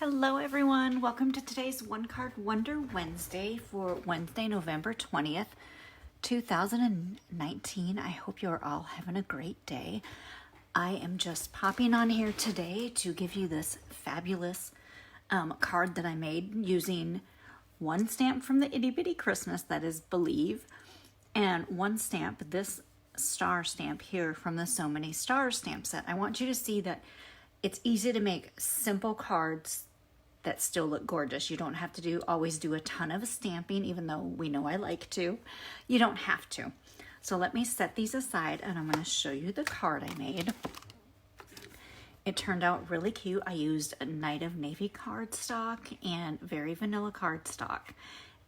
Hello everyone, welcome to today's One Card Wonder Wednesday for Wednesday, November 20th, 2019. I hope you're all having a great day. I am just popping on here today to give you this fabulous card that I made using one stamp from the Itty Bitty Christmas, that is Believe, and one stamp, this star stamp here from the So Many Stars stamp set. I want you to see that it's easy to make simple cards that still look gorgeous. You don't have to always do a ton of stamping, even though we know I like to. You don't have to. So let me set these aside and I'm going to show you the card I made. It turned out really cute. I used a Night of Navy cardstock and Very Vanilla cardstock.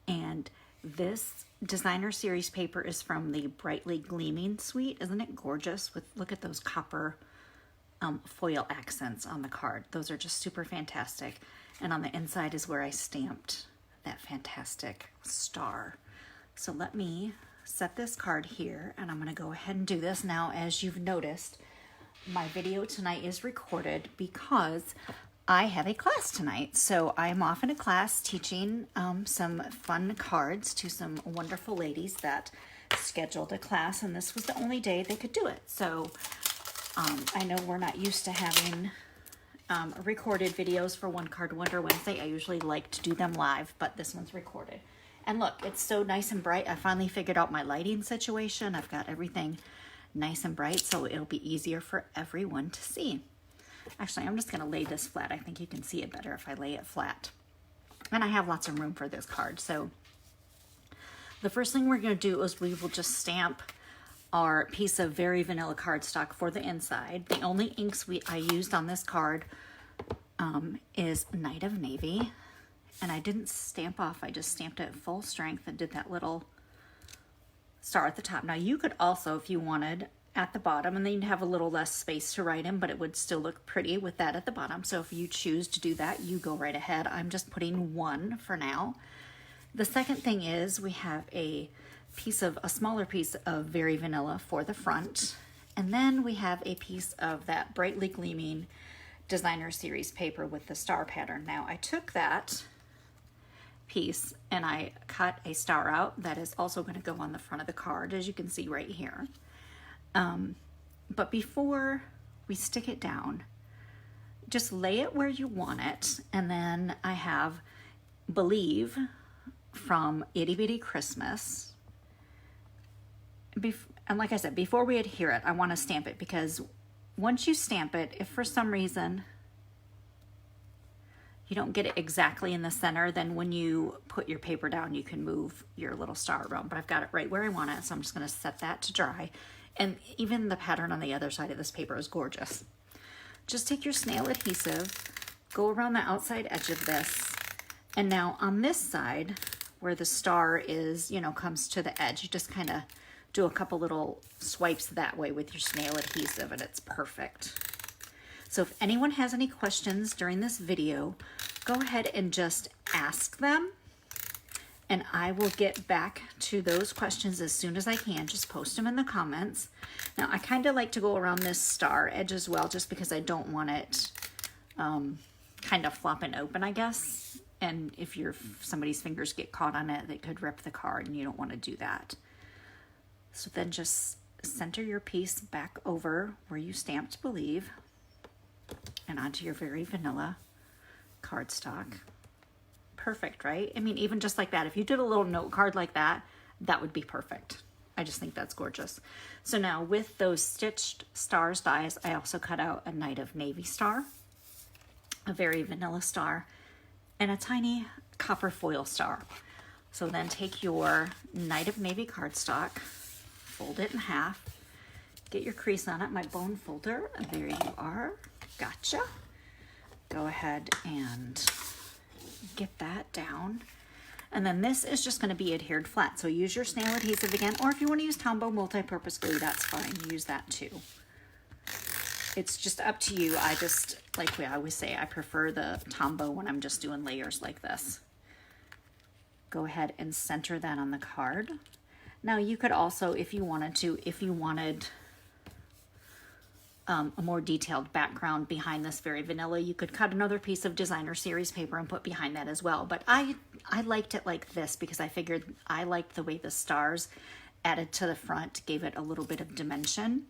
And this designer series paper is from the Brightly Gleaming suite. Isn't it gorgeous? Look at those copper foil accents on the card. Those are just super fantastic. And on the inside is where I stamped that fantastic star. So let me set this card here and I'm going to go ahead and do this. Now, as you've noticed, my video tonight is recorded because I have a class tonight. So I'm off in a class teaching some fun cards to some wonderful ladies that scheduled a class, and this was the only day they could do it. So I know we're not used to having recorded videos for One Card Wonder Wednesday. I usually like to do them live, but this one's recorded. And look, it's so nice and bright. I finally figured out my lighting situation. I've got everything nice and bright, so it'll be easier for everyone to see. Actually, I'm just going to lay this flat. I think you can see it better if I lay it flat. And I have lots of room for this card. So the first thing we're going to do is we will just stamp our piece of Very Vanilla cardstock for the inside. The only inks I used on this card is Night of Navy, and I didn't stamp off. I just stamped it full strength and did that little star at the top. Now you could also, if you wanted, at the bottom, and then you'd have a little less space to write in, but it would still look pretty with that at the bottom. So if you choose to do that, you go right ahead. I'm just putting one for now. The second thing is we have a smaller piece of Very Vanilla for the front, and then we have a piece of that Brightly Gleaming designer series paper with the star pattern. Now I took that piece and I cut a star out that is also going to go on the front of the card, as you can see right here. But before we stick it down, just lay it where you want it, and then I have Believe from Itty Bitty Christmas. And like I said, before we adhere it, I want to stamp it, because once you stamp it, if for some reason you don't get it exactly in the center, then when you put your paper down, you can move your little star around. But I've got it right where I want it, so I'm just going to set that to dry. And even the pattern on the other side of this paper is gorgeous. Just take your snail adhesive, go around the outside edge of this, and now on this side, where the star is, comes to the edge, you just kind of do a couple little swipes that way with your snail adhesive, and it's perfect. So if anyone has any questions during this video, go ahead and just ask them, and I will get back to those questions as soon as I can. Just post them in the comments. Now I kind of like to go around this star edge as well, just because I don't want it kind of flopping open, I guess. And if somebody's fingers get caught on it, they could rip the card, and you don't want to do that. So then just center your piece back over where you stamped Believe and onto your Very Vanilla cardstock. Perfect, right? I mean, even just like that, if you did a little note card like that, that would be perfect. I just think that's gorgeous. So now with those stitched stars dies, I also cut out a Night of Navy star, a Very Vanilla star, and a tiny copper foil star. So then take your Night of Navy cardstock, fold it in half, get your crease on it, my bone folder, there you are, gotcha. Go ahead and get that down. And then this is just going to be adhered flat, so use your snail adhesive again, or if you want to use Tombow multi-purpose glue, that's fine, use that too. It's just up to you. I just, like we always say, I prefer the Tombow when I'm just doing layers like this. Go ahead and center that on the card. Now you could also, if you wanted a more detailed background behind this very vanilla. You could cut another piece of designer series paper and put behind that as well. But I liked it like this because I figured I liked the way the stars added to the front, gave it a little bit of dimension.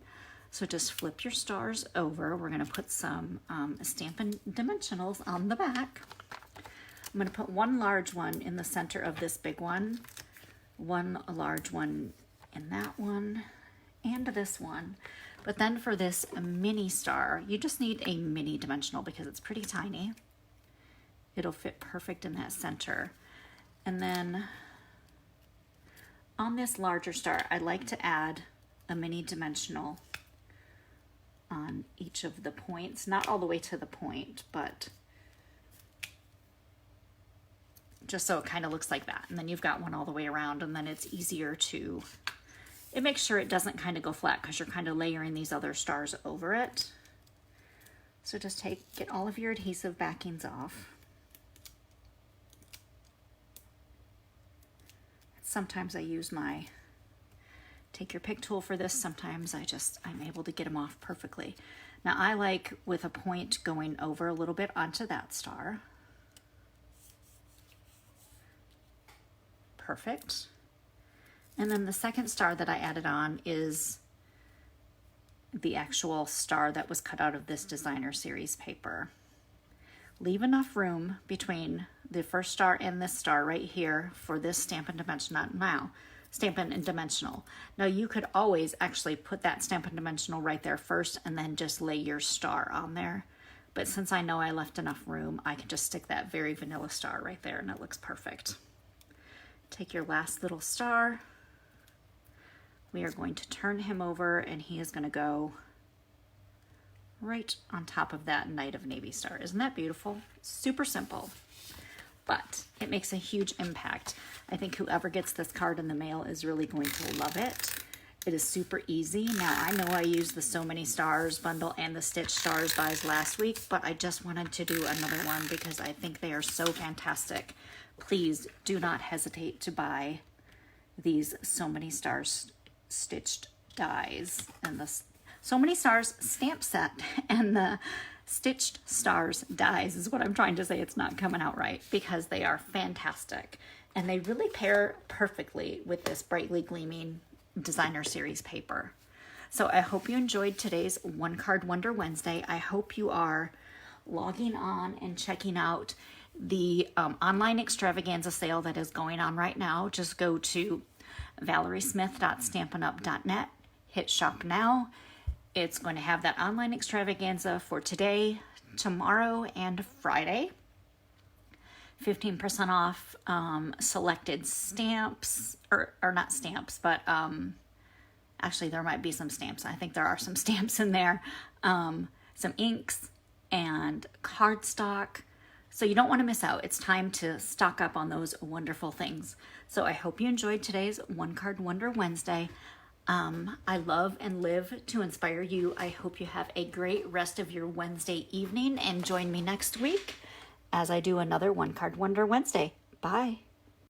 So just flip your stars over. We're going to put some Stampin' Dimensionals on the back. I'm going to put one large one in the center of this big one large one in that one, and this one. But then for this mini star, you just need a mini dimensional because it's pretty tiny. It'll fit perfect in that center. And then on this larger star, I like to add a mini dimensional on each of the points, not all the way to the point, but just so it kind of looks like that. And then you've got one all the way around, and then it's easier to, it makes sure it doesn't kind of go flat because you're kind of layering these other stars over it. So just get all of your adhesive backings off. Sometimes I use my take your pick tool for this. Sometimes I'm able to get them off perfectly. Now I like with a point going over a little bit onto that star. Perfect. And then the second star that I added on is the actual star that was cut out of this designer series paper. Leave enough room between the first star and this star right here for this Stampin' Dimensional now. Stampin' Dimensional. Now you could always actually put that Stampin' Dimensional right there first and then just lay your star on there. But since I know I left enough room, I can just stick that very vanilla star right there and it looks perfect. Take your last little star. We are going to turn him over and he is going to go right on top of that Knight of Navy star. Isn't that beautiful? Super simple, but it makes a huge impact. I think whoever gets this card in the mail is really going to love it. It is super easy. Now I know I used the So Many Stars bundle and the Stitch Stars buys last week, but I just wanted to do another one because I think they are so fantastic. Please do not hesitate to buy these So Many Stars stitched dies and the So Many Stars stamp set and the Stitched Stars dies is what I'm trying to say. It's not coming out right because they are fantastic and they really pair perfectly with this brightly gleaming designer series paper. So I hope you enjoyed today's One Card Wonder Wednesday. I hope you are logging on and checking out the online extravaganza sale that is going on right now. Just go to valeriesmith.stampinup.net, hit shop now. It's going to have that online extravaganza for today, tomorrow, and Friday. 15% off selected stamps, or not stamps, but actually there might be some stamps. I think there are some stamps in there. Some inks and cardstock. So you don't want to miss out. It's time to stock up on those wonderful things. So I hope you enjoyed today's One Card Wonder Wednesday. I love and live to inspire you. I hope you have a great rest of your Wednesday evening and join me next week as I do another One Card Wonder Wednesday. Bye.